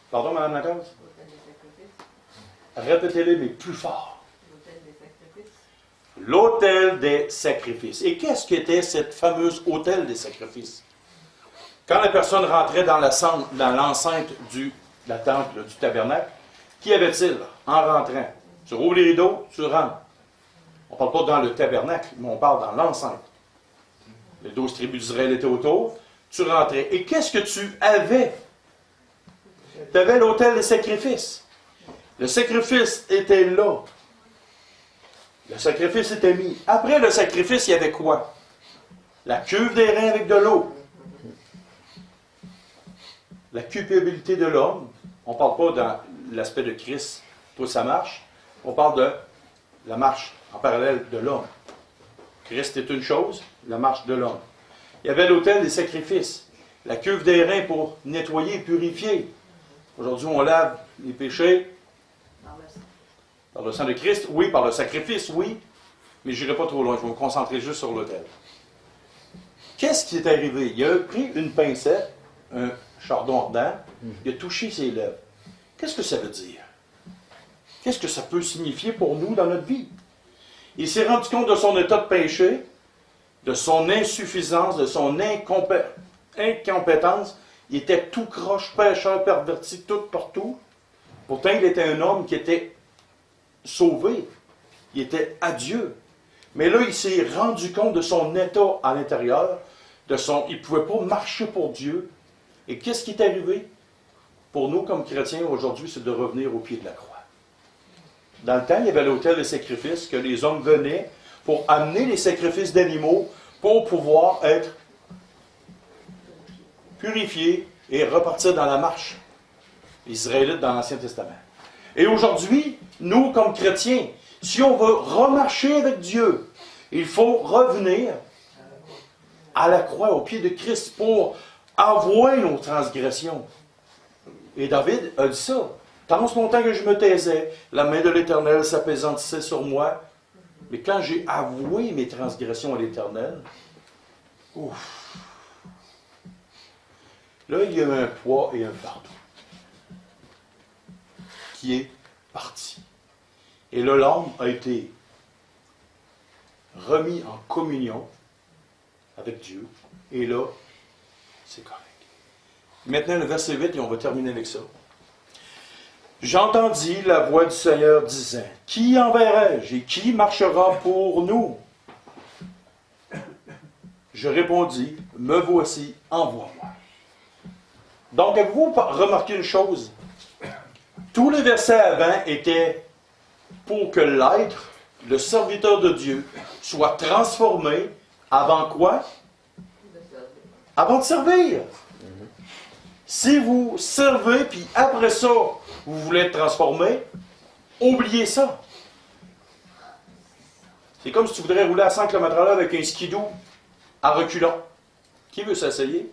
Pardon, Mme Lacasse? Répétez-le, mais plus fort. L'autel des sacrifices. Et qu'est-ce qu'était cette fameuse autel des sacrifices? Quand la personne rentrait dans l'enceinte de la tente du tabernacle, qu'y avait-il en rentrant? Tu rouvres les rideaux, tu rentres. On ne parle pas dans le tabernacle, mais on parle dans l'enceinte. Les 12 tribus d'Israël étaient autour, tu rentrais. Et qu'est-ce que tu avais? Tu avais l'autel des sacrifices. Le sacrifice était là. Le sacrifice était mis. Après le sacrifice, il y avait quoi? La cuve des reins avec de l'eau. La culpabilité de l'homme. On ne parle pas dans l'aspect de Christ, pour sa marche. On parle de la marche en parallèle de l'homme. Christ est une chose, la marche de l'homme. Il y avait l'autel des sacrifices. La cuve des reins pour nettoyer et purifier. Aujourd'hui, on lave les péchés par le sang de Christ, oui, par le sacrifice, oui, mais je n'irai pas trop loin, je vais me concentrer juste sur l'autel. Qu'est-ce qui est arrivé? Il a pris une pincette, un chardon ardent, il a touché ses lèvres. Qu'est-ce que ça veut dire? Qu'est-ce que ça peut signifier pour nous dans notre vie? Il s'est rendu compte de son état de péché, de son insuffisance, de son incompétence. Il était tout croche, pécheur, perverti, tout partout. Pourtant, il était un homme qui était sauvé. Il était à Dieu. Mais là, il s'est rendu compte de son état à l'intérieur. Il ne pouvait pas marcher pour Dieu. Et qu'est-ce qui est arrivé? Pour nous, comme chrétiens, aujourd'hui, c'est de revenir au pied de la croix. Dans le temps, il y avait l'autel des sacrifices, que les hommes venaient pour amener les sacrifices d'animaux pour pouvoir être purifiés et repartir dans la marche. Les Israélites dans l'Ancien Testament. Et aujourd'hui, nous, comme chrétiens, si on veut remarcher avec Dieu, il faut revenir à la croix, au pied de Christ, pour avouer nos transgressions. Et David a dit ça. Tant ce longtemps que je me taisais, la main de l'Éternel s'apaisantissait sur moi. Mais quand j'ai avoué mes transgressions à l'Éternel, ouf, là, il y a un poids et un fardeau qui est parti. Et là, l'homme a été remis en communion avec Dieu. Et là, c'est correct. Maintenant, le verset 8, et on va terminer avec ça. J'entendis la voix du Seigneur disant, « Qui enverrai-je et qui marchera pour nous? » Je répondis, « Me voici, envoie-moi. » Donc, avez-vous remarqué une chose? Tous les versets avant étaient pour que l'être, le serviteur de Dieu, soit transformé avant quoi? Avant de servir. Si vous servez, puis après ça, vous voulez être transformé, oubliez ça. C'est comme si tu voudrais rouler à 100 km/h avec un skidoo à reculons. Qui veut s'essayer?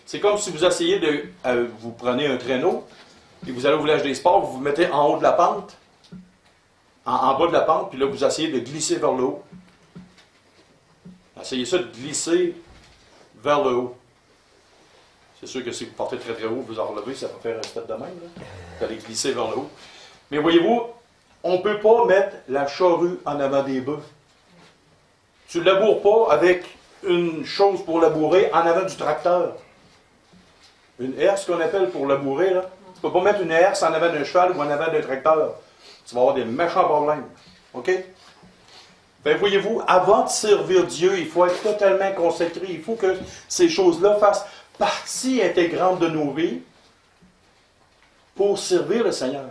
C'est comme si vous essayez de... vous prenez un traîneau, et vous allez au village des sports, vous vous mettez en haut de la pente, en bas de la pente, puis là, vous essayez de glisser vers le haut. Essayez ça de glisser vers le haut. C'est sûr que si vous partez très très haut, vous en relevez, ça va faire un step de même. Là. Vous allez glisser vers le haut. Mais voyez-vous, on ne peut pas mettre la charrue en avant des bœufs. Tu ne laboures pas avec une chose pour labourer en avant du tracteur. Une herse qu'on appelle pour labourer, là. Tu ne peux pas mettre une herse en avant d'un cheval ou en avant d'un tracteur. Tu vas avoir des méchants problèmes. OK? Ben, voyez-vous, avant de servir Dieu, il faut être totalement consacré. Il faut que ces choses-là fassent partie intégrante de nos vies pour servir le Seigneur.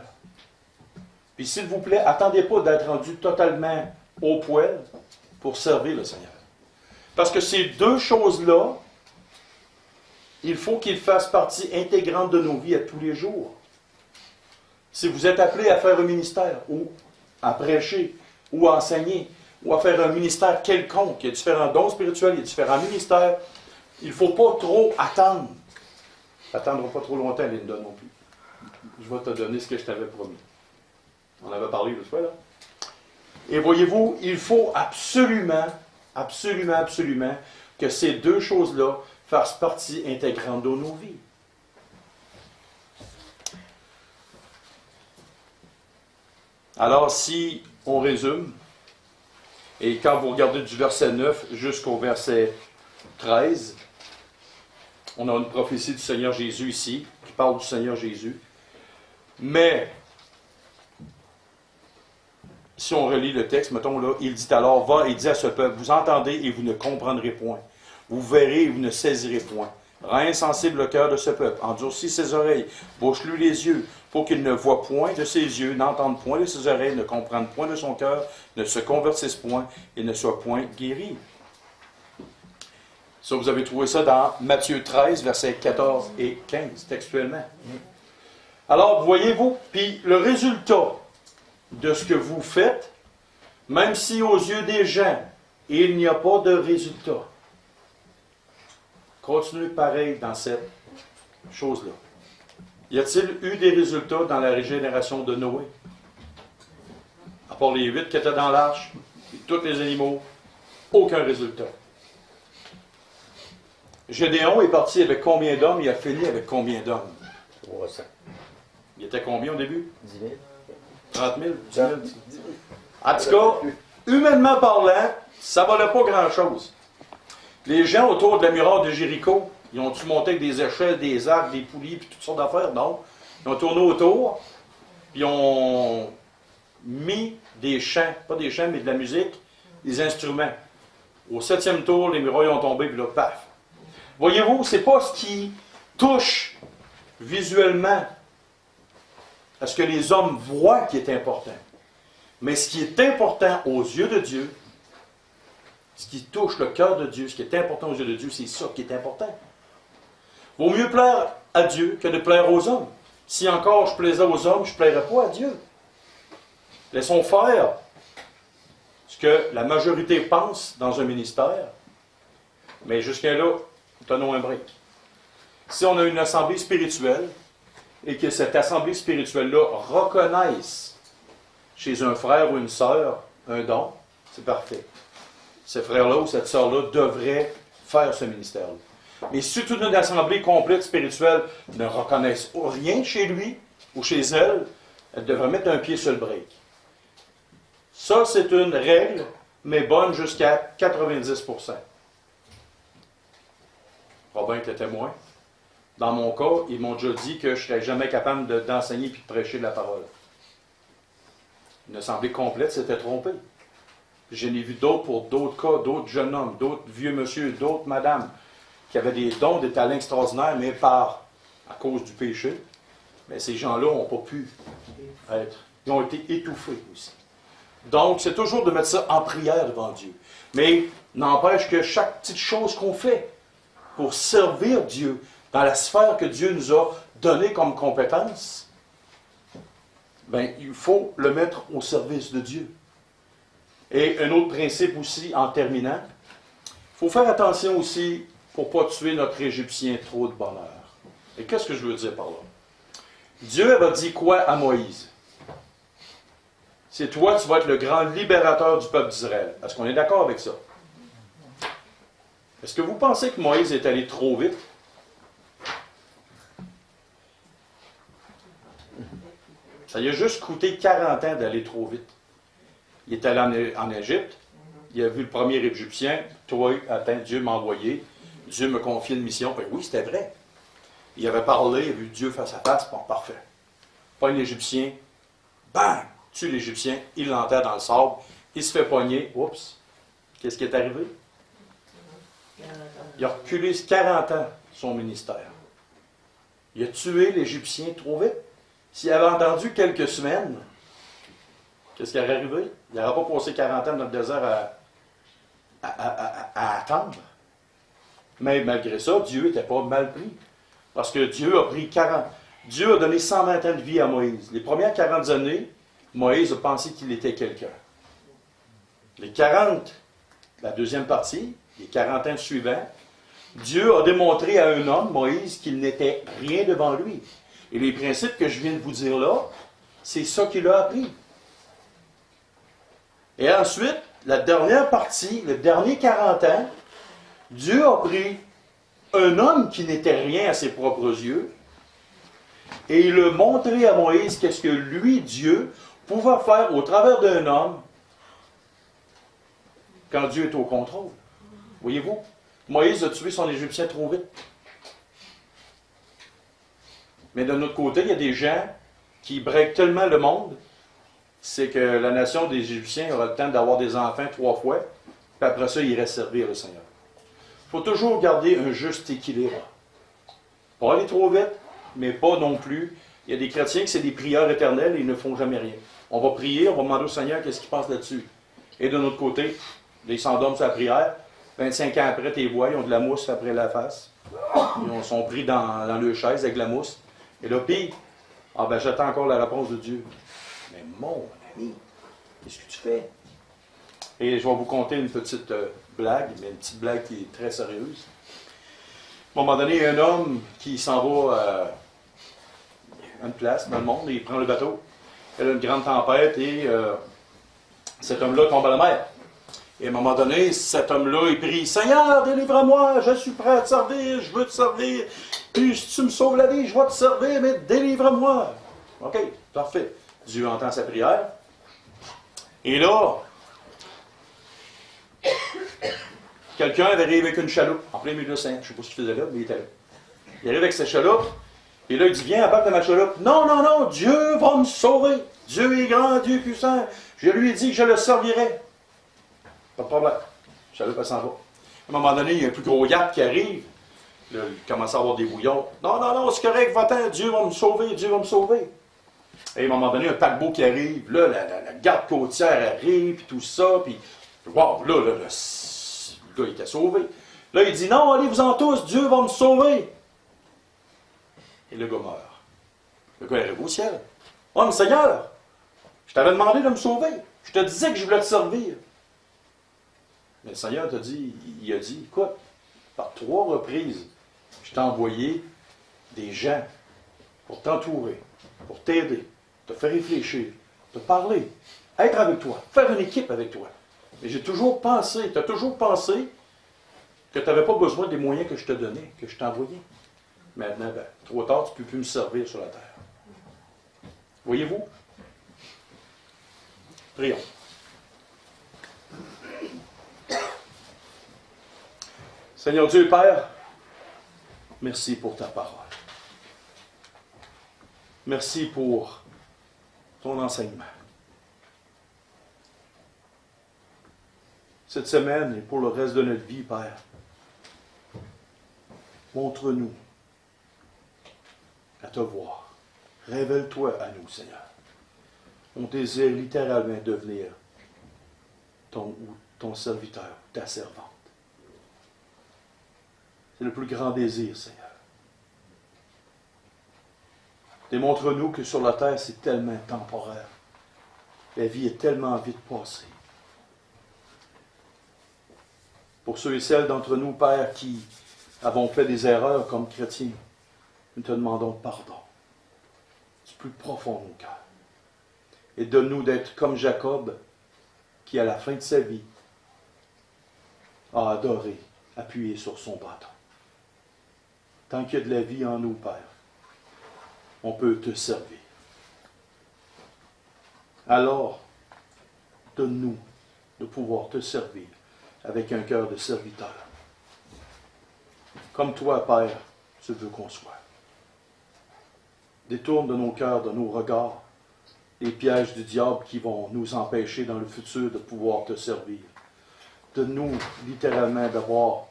Puis s'il vous plaît, attendez pas d'être rendu totalement au poil pour servir le Seigneur. Parce que ces deux choses-là, il faut qu'ils fassent partie intégrante de nos vies à tous les jours. Si vous êtes appelé à faire un ministère, ou à prêcher, ou à enseigner, ou à faire un ministère quelconque, il y a différents dons spirituels, il y a différents ministères, il ne faut pas trop attendre. Attendre pas trop longtemps, Linda, non plus. Je vais te donner ce que je t'avais promis. On avait parlé l'autre fois, là. Et voyez-vous, il faut absolument que ces deux choses-là fassent partie intégrante de nos vies. Alors, si on résume, et quand vous regardez du verset 9 jusqu'au verset 13, on a une prophétie du Seigneur Jésus ici, qui parle du Seigneur Jésus. Mais, si on relit le texte, mettons là, il dit alors, va et dit à ce peuple, vous entendez et vous ne comprendrez point. Vous verrez et vous ne saisirez point. Rends insensible le cœur de ce peuple, endurcis ses oreilles, bouche-lui les yeux, pour qu'il ne voie point de ses yeux, n'entende point de ses oreilles, ne comprenne point de son cœur, ne se convertisse point et ne soit point guéri. Ça, vous avez trouvé ça dans Matthieu 13, versets 14 et 15, textuellement. Alors, voyez-vous, puis le résultat de ce que vous faites, même si aux yeux des gens, il n'y a pas de résultat, continuez pareil dans cette chose-là. Y a-t-il eu des résultats dans la régénération de Noé? À part les 8 qui étaient dans l'arche, et tous les animaux, aucun résultat. Gédéon est parti avec combien d'hommes? Il a fini avec combien d'hommes? 300. Il était combien au début? 10 000. 30 000? 10 000? En tout cas, humainement parlant, ça ne valait pas grand-chose. Les gens autour de la muraille de Jéricho, Ils ont-tu monté avec des échelles, des arcs, des poulies, puis toutes sortes d'affaires? Non. Ils ont tourné autour, puis ils ont mis des chants, pas des chants, mais de la musique, des instruments. Au 7e tour, les murailles ont tombé, puis là, paf. Voyez-vous, c'est pas ce qui touche visuellement à ce que les hommes voient qui est important. Mais ce qui est important aux yeux de Dieu, ce qui touche le cœur de Dieu, ce qui est important aux yeux de Dieu, c'est ça qui est important. Vaut mieux plaire à Dieu que de plaire aux hommes. Si encore je plaisais aux hommes, je ne plairais pas à Dieu. Laissons faire ce que la majorité pense dans un ministère, mais jusqu'à là, tenons un break. Si on a une assemblée spirituelle et que cette assemblée spirituelle-là reconnaisse chez un frère ou une sœur un don, c'est parfait. Ce frère-là ou cette sœur-là devrait faire ce ministère-là. Mais si toute une assemblée complète spirituelle ne reconnaisse rien chez lui ou chez elle, elle devrait mettre un pied sur le break. Ça, c'est une règle, mais bonne jusqu'à 90%. Robin était témoin. Dans mon cas, ils m'ont déjà dit que je ne serais jamais capable d'enseigner et de prêcher de la parole. Une assemblée complète s'était trompée. Je n'ai vu d'autres pour d'autres cas, d'autres jeunes hommes, d'autres vieux monsieur, d'autres madames, qui avaient des dons, des talents extraordinaires, mais à cause du péché. Mais ces gens-là n'ont pas pu être. Ils ont été étouffés aussi. Donc, c'est toujours de mettre ça en prière devant Dieu. Mais n'empêche que chaque petite chose qu'on fait pour servir Dieu dans la sphère que Dieu nous a donnée comme compétence, ben, il faut le mettre au service de Dieu. Et un autre principe aussi, en terminant, il faut faire attention aussi pour ne pas tuer notre Égyptien trop de bonheur. Et qu'est-ce que je veux dire par là? Dieu avait dit quoi à Moïse? C'est toi, tu vas être le grand libérateur du peuple d'Israël. Est-ce qu'on est d'accord avec ça? Est-ce que vous pensez que Moïse est allé trop vite? Ça lui a juste coûté 40 ans d'aller trop vite. Il est allé en Égypte, il a vu le premier Égyptien, toi, attends, Dieu m'a envoyé, Dieu me confié une mission. Ben oui, c'était vrai. Il avait parlé, il a vu Dieu face à face, bon, parfait. Pas un Égyptien, bang, tue l'Égyptien, il l'enterre dans le sable, il se fait pogner, oups, qu'est-ce qui est arrivé? Il a reculé 40 ans son ministère. Il a tué l'Égyptien trop vite. S'il avait entendu quelques semaines, qu'est-ce qui aurait arrivé? Il n'aurait pas passé 40 ans dans le désert à attendre. Mais malgré ça, Dieu n'était pas mal pris. Parce que Dieu a pris 40. Dieu a donné 120 ans de vie à Moïse. Les premières 40 années, Moïse a pensé qu'il était quelqu'un. Les 40, la deuxième partie, les 40 ans suivants, Dieu a démontré à un homme, Moïse, qu'il n'était rien devant lui. Et les principes que je viens de vous dire là, c'est ça qu'il a appris. Et ensuite, la dernière partie, le dernier 40 ans, Dieu a pris un homme qui n'était rien à ses propres yeux et il a montré à Moïse qu'est-ce que lui, Dieu, pouvait faire au travers d'un homme quand Dieu est au contrôle. Voyez-vous? Moïse a tué son Égyptien trop vite. Mais d'un autre côté, il y a des gens qui breakent tellement le monde, c'est que la nation des Égyptiens aura le temps d'avoir des enfants 3 fois, puis après ça, ils restent servir le Seigneur. Il faut toujours garder un juste équilibre. Pas aller trop vite, mais pas non plus. Il y a des chrétiens qui c'est des prières éternelles et ils ne font jamais rien. On va prier, on va demander au Seigneur qu'est-ce qu'il pense là-dessus. Et de l'autre côté, ils s'endorment sur la prière. 25 ans après, tes voix, ils ont de la mousse après la face. Ils sont pris dans leur chaise avec de la mousse. Et là, pire, j'attends encore la réponse de Dieu. Mais mon ami, qu'est-ce que tu fais? Et je vais vous conter une petite blague, mais une petite blague qui est très sérieuse. À un moment donné, il y a un homme qui s'en va à une place dans le monde et il prend le bateau. Il y a une grande tempête et cet homme-là tombe à la mer. Et à un moment donné, cet homme-là, il prie « Seigneur, délivre-moi, je suis prêt à te servir, je veux te servir. Puis si tu me sauves la vie, je vais te servir, mais délivre-moi. » OK, parfait. Dieu entend sa prière. Et là, quelqu'un avait arrivé avec une chaloupe, en plein milieu de l'océan. Je ne sais pas ce qu'il faisait là, mais il était là. Il arrive avec sa chaloupe, et là, il dit, viens, abattre ma chaloupe. Non, non, non, Dieu va me sauver. Dieu est grand, Dieu est puissant. Je lui ai dit que je le servirai. Pas de problème. La chaloupe, elle s'en va. À un moment donné, il y a un plus gros yacht qui arrive. Là, il commence à avoir des bouillons. Non, non, non, c'est correct, va-t'en, Dieu va me sauver, Dieu va me sauver. Et à un moment donné, un paquebot qui arrive, là, la garde côtière arrive, puis tout ça, puis wow, là, le gars il était sauvé. Là, il dit, non, allez-vous-en tous, Dieu va me sauver. Et le gars meurt. Le gars arrive au ciel. Oh, mais Seigneur, je t'avais demandé de me sauver. Je te disais que je voulais te servir. Mais le Seigneur il a dit, écoute, par 3 reprises, je t'ai envoyé des gens pour t'entourer, pour t'aider, te faire réfléchir, te parler, être avec toi, faire une équipe avec toi. Mais j'ai toujours pensé, tu as toujours pensé que tu n'avais pas besoin des moyens que je te donnais, que je t'ai envoyés. Maintenant, ben, trop tard, tu ne peux plus me servir sur la terre. Voyez-vous? Prions. Seigneur Dieu et Père, merci pour ta parole. Merci pour ton enseignement. Cette semaine et pour le reste de notre vie, Père, montre-nous à te voir. Révèle-toi à nous, Seigneur. On désire littéralement devenir ton serviteur, ta servante. C'est le plus grand désir, Seigneur. Démontre-nous que sur la terre, c'est tellement temporaire. La vie est tellement vite passée. Pour ceux et celles d'entre nous, Père, qui avons fait des erreurs comme chrétiens, nous te demandons pardon. Du plus profond de nos cœurs. Et donne-nous d'être comme Jacob, qui à la fin de sa vie a adoré, appuyé sur son bâton. Tant qu'il y a de la vie en nous, Père, on peut te servir. Alors, donne-nous de pouvoir te servir avec un cœur de serviteur. Comme toi, Père, tu veux qu'on soit. Détourne de nos cœurs, de nos regards, les pièges du diable qui vont nous empêcher dans le futur de pouvoir te servir. Donne-nous littéralement d'avoir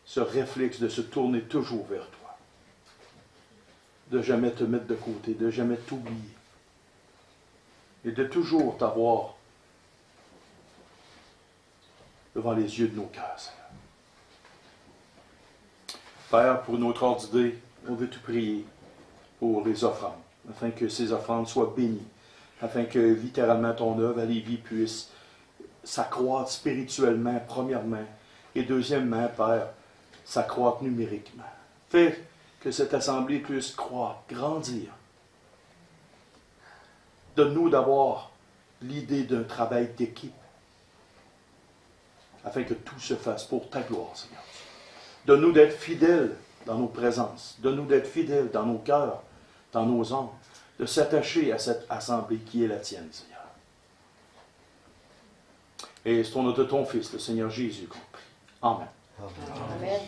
ce réflexe de se tourner toujours vers toi. De jamais te mettre de côté, de jamais t'oublier. Et de toujours t'avoir devant les yeux de nos cœurs, Seigneur. Père, pour notre ordre d'idée, on veut te prier pour les offrandes, afin que ces offrandes soient bénies, afin que littéralement ton œuvre à Lévis puisse s'accroître spirituellement, premièrement, et deuxièmement, Père, s'accroître numériquement. Fais que cette assemblée puisse croître, grandir. Donne-nous d'avoir l'idée d'un travail d'équipe, afin que tout se fasse pour ta gloire, Seigneur. Donne-nous d'être fidèles dans nos présences. Donne-nous d'être fidèles dans nos cœurs, dans nos âmes, de s'attacher à cette assemblée qui est la tienne, Seigneur. Et c'est au nom de ton Fils, le Seigneur Jésus, qu'on prie. Amen. Amen. Amen.